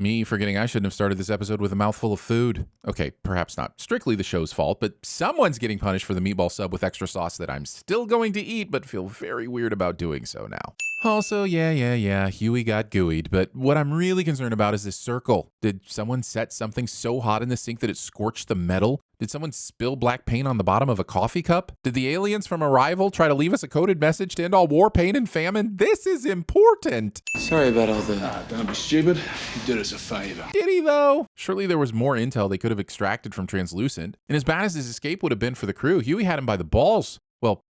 Me forgetting I shouldn't have started this episode with a mouthful of food. Okay, perhaps not strictly the show's fault, but someone's getting punished for the meatball sub with extra sauce that I'm still going to eat, but feel very weird about doing so now. Also, yeah, Huey got gooeyed, but what I'm really concerned about is this circle. Did someone set something so hot in the sink that it scorched the metal? Did someone spill black paint on the bottom of a coffee cup? Did the aliens from Arrival try to leave us a coded message to end all war, pain, and famine? This is important. Sorry about all that. Don't be stupid. He did us a favor. Did he, though? Surely there was more intel they could have extracted from Translucent. And as bad as his escape would have been for the crew, Huey had him by the balls. Well,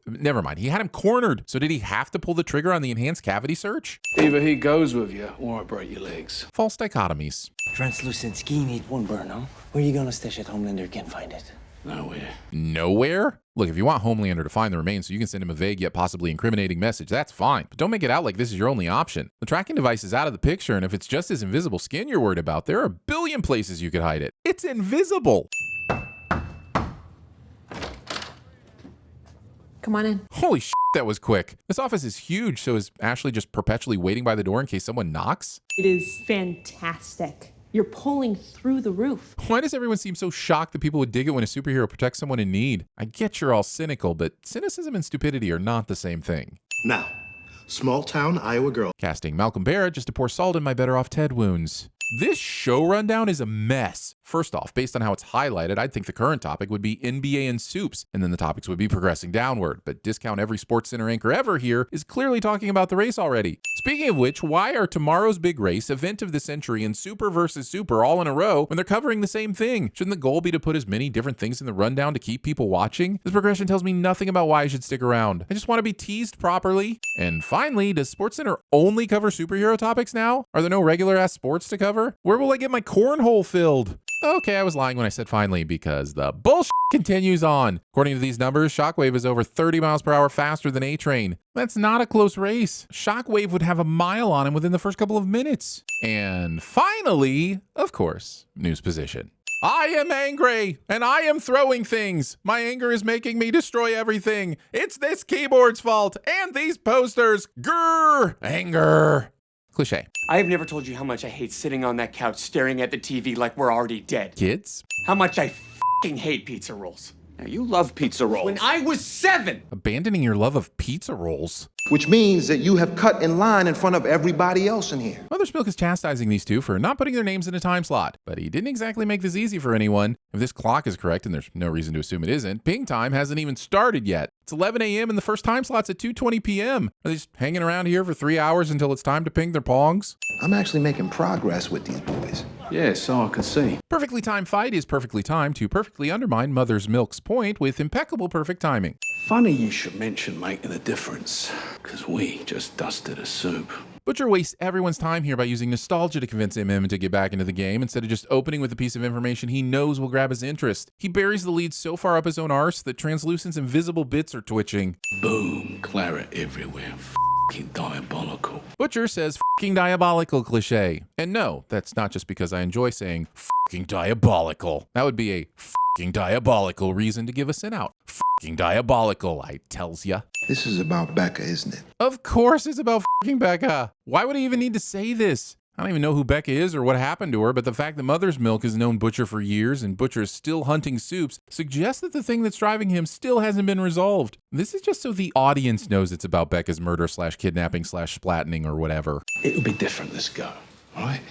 never mind. He had him cornered. So did he have to pull the trigger on the enhanced cavity search? Either he goes with you, or I break your legs. False dichotomies. Translucent ski need one burn, huh? Where you gonna stash it? Homelander can't find it. Nowhere. Nowhere? Look, if you want Homelander to find the remains so you can send him a vague yet possibly incriminating message, that's fine. But don't make it out like this is your only option. The tracking device is out of the picture, and if it's just his invisible skin you're worried about, there are a billion places you could hide it. It's invisible. Come on in. Holy shit, that was quick. This office is huge, so is Ashley just perpetually waiting by the door in case someone knocks? It is fantastic. You're pulling through the roof. Why does everyone seem so shocked that people would dig it when a superhero protects someone in need? I get you're all cynical, but cynicism and stupidity are not the same thing. Now, small town Iowa girl. Casting Malcolm Barrett just to pour salt in my better off Ted wounds. This show rundown is a mess. First off, based on how it's highlighted, I'd think the current topic would be NBA and soups, and then the topics would be progressing downward. But discount every Sports Center anchor ever here is clearly talking about the race already. Speaking of which, why are Tomorrow's Big Race, Event of the Century, and Super vs. Super all in a row when they're covering the same thing? Shouldn't the goal be to put as many different things in the rundown to keep people watching? This progression tells me nothing about why I should stick around. I just want to be teased properly. And finally, does Sports Center only cover superhero topics now? Are there no regular-ass sports to cover? Where will I get my cornhole filled? Okay, I was lying when I said finally, because the bullshit continues on. According to these numbers, Shockwave is over 30 miles per hour faster than A-Train. That's not a close race. Shockwave would have a mile on him within the first couple of minutes. And finally, of course, news position. I am angry, and I am throwing things. My anger is making me destroy everything. It's this keyboard's fault, and these posters. Grrr! Anger. Cliche. I have never told you how much I hate sitting on that couch staring at the TV like we're already dead. Kids? How much I f***ing hate pizza rolls. Now, you love pizza rolls. When I was 7! Abandoning your love of pizza rolls. Which means that you have cut in line in front of everybody else in here. Mother's Milk is chastising these two for not putting their names in a time slot, but he didn't exactly make this easy for anyone. If this clock is correct, and there's no reason to assume it isn't, ping time hasn't even started yet. It's 11 a.m. and the first time slot's at 2:20 p.m. Are they just hanging around here for 3 hours until it's time to ping their pongs? I'm actually making progress with these boys. Yeah, so I can see. Perfectly timed fight is perfectly timed to perfectly undermine Mother's Milk's point with impeccable perfect timing. Funny you should mention making a difference, because we just dusted a soup. Butcher wastes everyone's time here by using nostalgia to convince MM to get back into the game instead of just opening with a piece of information he knows will grab his interest. He buries the lead so far up his own arse that Translucent's invisible bits are twitching. Boom, Clara everywhere. F***ing diabolical. Butcher says f***ing diabolical cliche. And no, that's not just because I enjoy saying f***ing diabolical. That would be a f***ing diabolical reason to give a sin out. F***ing diabolical, I tells ya. This is about Becca, isn't it? Of course it's about f***ing Becca. Why would he even need to say this? I don't even know who Becca is or what happened to her, but the fact that Mother's Milk has known Butcher for years and Butcher is still hunting soups suggests that the thing that's driving him still hasn't been resolved. This is just so the audience knows it's about Becca's murder / kidnapping / splattening or whatever. It'll be different this go, right?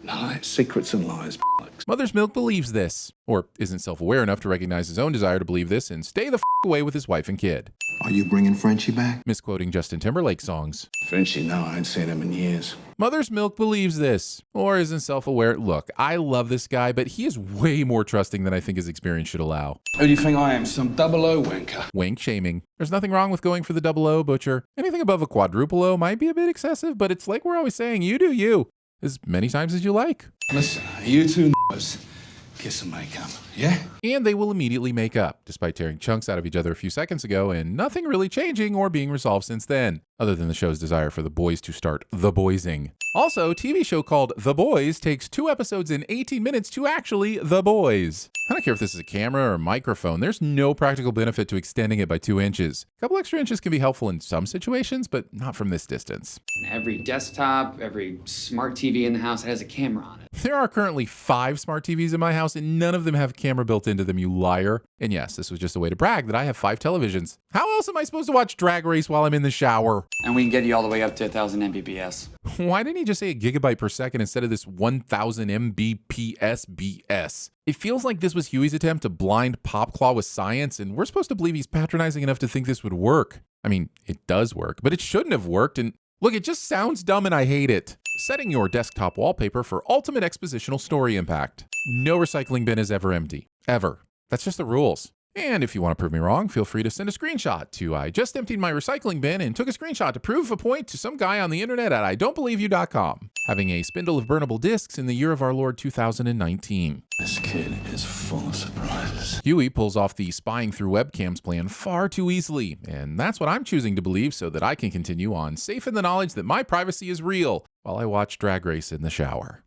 No, secrets and lies, bollocks. Mother's Milk believes this, or isn't self-aware enough to recognize his own desire to believe this and stay the f*** away with his wife and kid. Are you bringing Frenchie back? Misquoting Justin Timberlake songs. Frenchie, no, I ain't seen him in years. Mother's Milk believes this, or isn't self-aware. Look, I love this guy, but he is way more trusting than I think his experience should allow. Who do you think I am, some double O wanker? Wink shaming. There's nothing wrong with going for the double O, Butcher. Anything above a quadruple O might be a bit excessive, but it's like we're always saying, you do you. As many times as you like. Listen, you two knows. Kiss and make up, yeah? And they will immediately make up, despite tearing chunks out of each other a few seconds ago, and nothing really changing or being resolved since then, other than the show's desire for the boys to start the boysing. Also, TV show called The Boys takes 2 episodes in 18 minutes to actually The Boys. I don't care if this is a camera or a microphone, there's no practical benefit to extending it by 2 inches. A couple extra inches can be helpful in some situations, but not from this distance. Every desktop, every smart TV in the house has a camera on it. There are currently 5 smart TVs in my house, and none of them have a camera built into them, you liar. And yes, this was just a way to brag that I have 5 televisions. How else am I supposed to watch Drag Race while I'm in the shower? And we can get you all the way up to 1,000 Mbps. Why didn't he just say a gigabyte per second instead of this 1000 Mbps BS? It feels like this was Huey's attempt to blind Popclaw with science, and we're supposed to believe he's patronizing enough to think this would work. I mean, it does work, but it shouldn't have worked, and look, it just sounds dumb and I hate it. Setting your desktop wallpaper for ultimate expositional story impact. No recycling bin is ever empty. Ever. That's just the rules. And if you want to prove me wrong, feel free to send a screenshot to I just emptied my recycling bin and took a screenshot to prove a point to some guy on the internet at idon'tbelieveyou.com. Having a spindle of burnable discs in the year of our Lord 2019. This kid is full of surprises. Huey pulls off the spying through webcams plan far too easily, and that's what I'm choosing to believe so that I can continue on safe in the knowledge that my privacy is real while I watch Drag Race in the shower.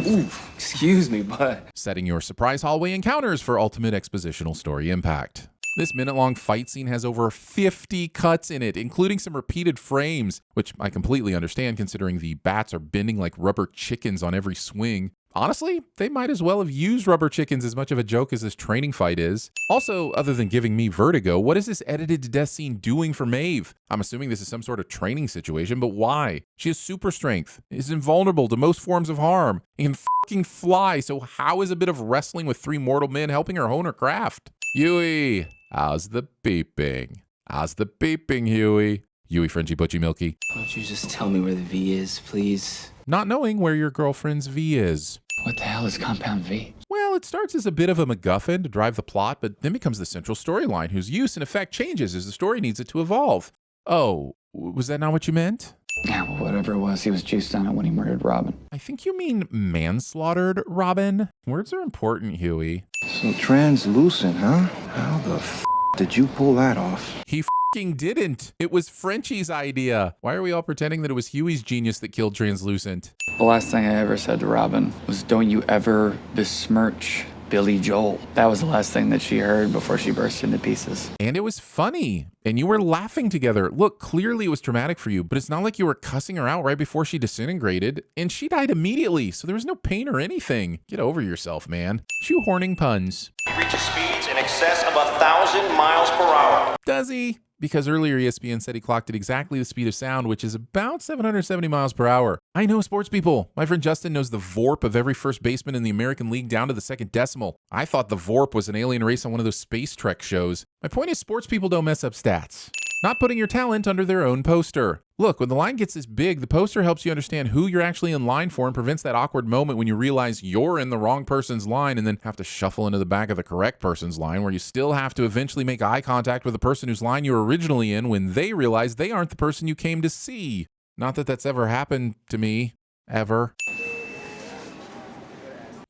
Ooh, excuse me, but Setting your surprise hallway encounters for ultimate expositional story impact. This minute-long fight scene has over 50 cuts in it, including some repeated frames, which I completely understand considering the bats are bending like rubber chickens on every swing. Honestly, they might as well have used rubber chickens as much of a joke as this training fight is. Also, other than giving me vertigo, what is this edited to death scene doing for Maeve? I'm assuming this is some sort of training situation, but why? She has super strength, is invulnerable to most forms of harm, and can fucking fly, so how is a bit of wrestling with 3 mortal men helping her hone her craft? Huey, how's the beeping? How's the beeping, Huey? Huey, Frenchie, Butchie, Milky. Why don't you just tell me where the V is, please? Not knowing where your girlfriend's V is. What the hell is Compound V? Well, it starts as a bit of a MacGuffin to drive the plot, but then becomes the central storyline, whose use and effect changes as the story needs it to evolve. Oh, was that not what you meant? Yeah, well, whatever it was, he was juiced on it when he murdered Robin. I think you mean manslaughtered Robin. Words are important, Huey. So translucent, huh? How the f did you pull that off? He f***ing didn't. It was Frenchie's idea. Why are we all pretending that it was Huey's genius that killed Translucent? The last thing I ever said to Robin was, "Don't you ever besmirch Billy Joel." That was the last thing that she heard before she burst into pieces. And it was funny. And you were laughing together. Look, clearly it was traumatic for you, but it's not like you were cussing her out right before she disintegrated. And she died immediately, so there was no pain or anything. Get over yourself, man. Shoehorning puns. He reaches speeds in excess of 1,000 miles per hour. Does he? Because earlier ESPN said he clocked at exactly the speed of sound, which is about 770 miles per hour. I know sports people. My friend Justin knows the VORP of every first baseman in the American League down to the second decimal. I thought the VORP was an alien race on one of those Space Trek shows. My point is sports people don't mess up stats. Not putting your talent under their own poster. Look, when the line gets this big, the poster helps you understand who you're actually in line for and prevents that awkward moment when you realize you're in the wrong person's line and then have to shuffle into the back of the correct person's line, where you still have to eventually make eye contact with the person whose line you were originally in when they realize they aren't the person you came to see. Not that that's ever happened to me. Ever.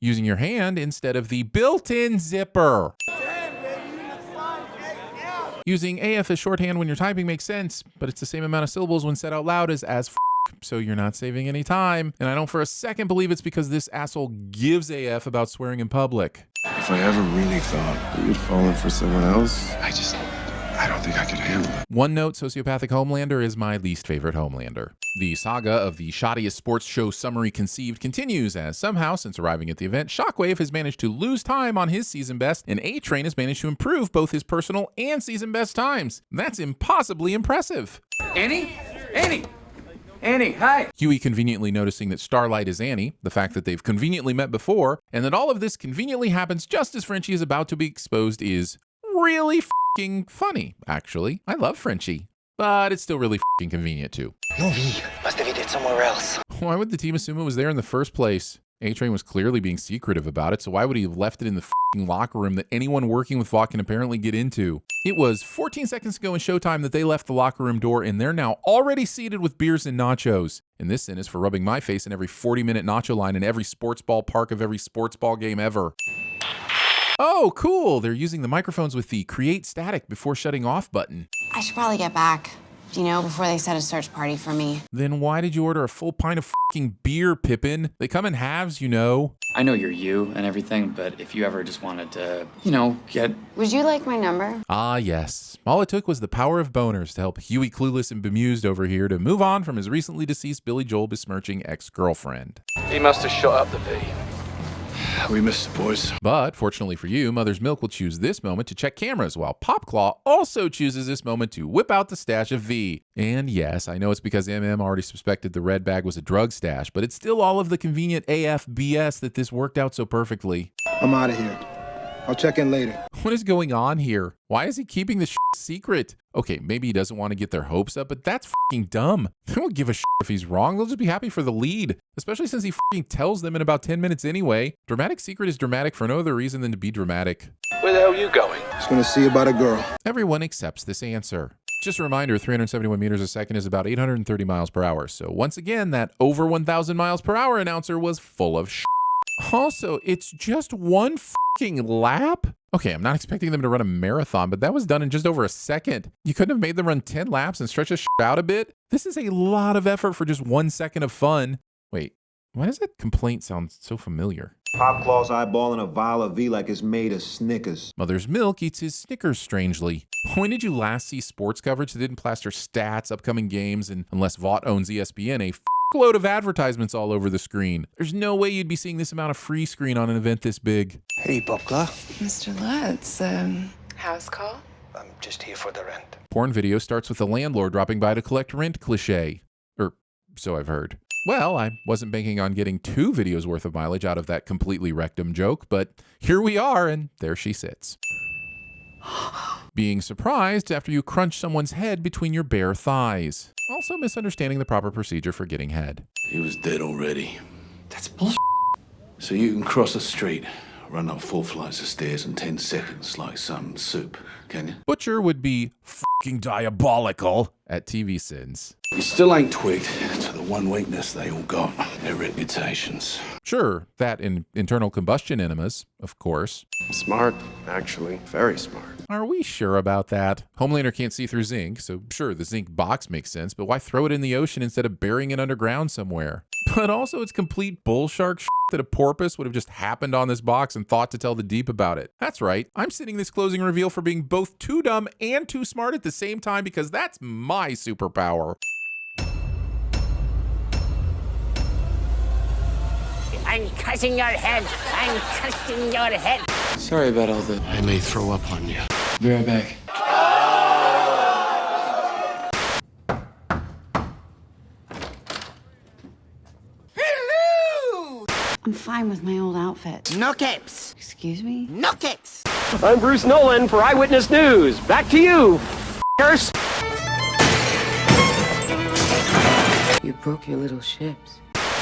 Using your hand instead of the built-in zipper. Using AF as shorthand when you're typing makes sense, but it's the same amount of syllables when said out loud as f, so you're not saving any time. And I don't for a second believe it's because this asshole gives AF about swearing in public. If I ever really thought that you'd fallen for someone else, I don't think I could handle it. One note, sociopathic Homelander is my least favorite Homelander. The saga of the shoddiest sports show summary conceived continues, as somehow, since arriving at the event, Shockwave has managed to lose time on his season best, and A-Train has managed to improve both his personal and season best times. That's impossibly impressive. Annie? Annie! Annie, hi! Huey conveniently noticing that Starlight is Annie, the fact that they've conveniently met before, and that all of this conveniently happens just as Frenchie is about to be exposed is really f***ing funny, actually. I love Frenchie, but it's still really f***ing convenient too. No V. Must have hid it somewhere else. Why would the team assume it was there in the first place? A-Train was clearly being secretive about it, so why would he have left it in the f***ing locker room that anyone working with Vought can apparently get into? It was 14 seconds ago in Showtime that they left the locker room door, and they're now already seated with beers and nachos. And this sin is for rubbing my face in every 40-minute nacho line in every sports ball park of every sports ball game ever. Oh, cool. They're using the microphones with the create static before shutting off button. I should probably get back. You know, before they set a search party for me. Then why did you order a full pint of fucking beer, Pippin? They come in halves, you know. I know you're you and everything, but if you ever just wanted to, you know, get... Would you like my number? Ah, yes. All it took was the power of boners to help Huey Clueless and Bemused over here to move on from his recently deceased Billy Joel besmirching ex-girlfriend. He must have shot up the V. We missed the boys. But fortunately for you, Mother's Milk will choose this moment to check cameras, while Popclaw also chooses this moment to whip out the stash of V. And yes, I know it's because MM already suspected the red bag was a drug stash, but it's still all of the convenient AF BS that this worked out so perfectly. I'm out of here. I'll check in later. What is going on here? Why is he keeping this secret? Okay, maybe he doesn't want to get their hopes up, but that's fucking dumb. They won't give a if he's wrong. They'll just be happy for the lead, especially since he fucking tells them in about 10 minutes anyway. Dramatic secret is dramatic for no other reason than to be dramatic. Where the hell are you going? Just gonna see about a girl. Everyone accepts this answer. Just a reminder, 371 meters a second is about 830 miles per hour. So once again, that over 1,000 miles per hour announcer was full of Also, it's just one fucking lap? Okay, I'm not expecting them to run a marathon, but that was done in just over a second. You couldn't have made them run 10 laps and stretch this out a bit? This is a lot of effort for just 1 second of fun. Wait, why does that complaint sound so familiar? Popclaw's eyeballing a vial of V like it's made of Snickers. Mother's Milk eats his Snickers strangely. When did you last see sports coverage that didn't plaster stats, upcoming games, and unless Vought owns ESPN, a load of advertisements all over the screen? There's no way you'd be seeing this amount of free screen on an event this big. Hey, Popclaw. Mr. Lutz, house call? I'm just here for the rent. Porn video starts with the landlord dropping by to collect rent cliche. Or so I've heard. Well, I wasn't banking on getting 2 videos worth of mileage out of that completely rectum joke, but here we are, and there she sits. Being surprised after you crunch someone's head between your bare thighs. Also misunderstanding the proper procedure for getting head. He was dead already. That's bullshit. So you can cross the street, run up 4 flights of stairs in 10 seconds like some soup, can you? Butcher would be fucking diabolical at TVSins. You still ain't twigged to the one weakness they all got, their reputations. Sure, that and internal combustion enemas, of course. Smart, actually. Very smart. Are we sure about that? Homelander can't see through zinc, so sure, the zinc box makes sense, but why throw it in the ocean instead of burying it underground somewhere? But also it's complete bullshark that a porpoise would have just happened on this box and thought to tell the Deep about it. That's right, I'm sitting this closing reveal for being both too dumb and too smart at the same time because that's my superpower. I'm cutting your head. I'm cutting your head. Sorry about all the... I may throw up on you. Be right back. Hello! I'm fine with my old outfit. No capes. Excuse me? No capes. I'm Bruce Nolan for Eyewitness News. Back to you, f***ers. You broke your little ships.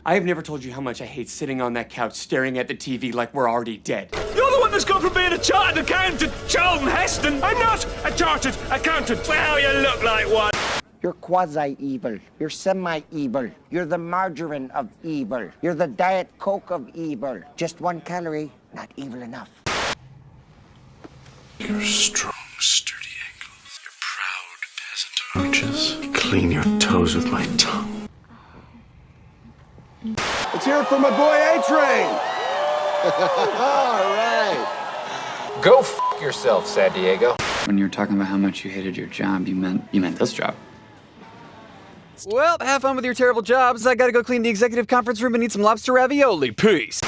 I have never told you how much I hate sitting on that couch staring at the TV like we're already dead. You're the one that's gone from being a chartered accountant to Charlton Heston. I'm not a chartered accountant. Well, you look like one. You're quasi-evil. You're semi-evil. You're the margarine of evil. You're the Diet Coke of evil. Just 1 calorie, not evil enough. Your strong, sturdy ankles. Your proud peasant arches. Clean your toes with my tongue. Let's hear it for my boy A-Train. All right. Go f*** yourself, San Diego. When you were talking about how much you hated your job, you meant this job. Well, have fun with your terrible jobs. I gotta go clean the executive conference room and eat some lobster ravioli. Peace.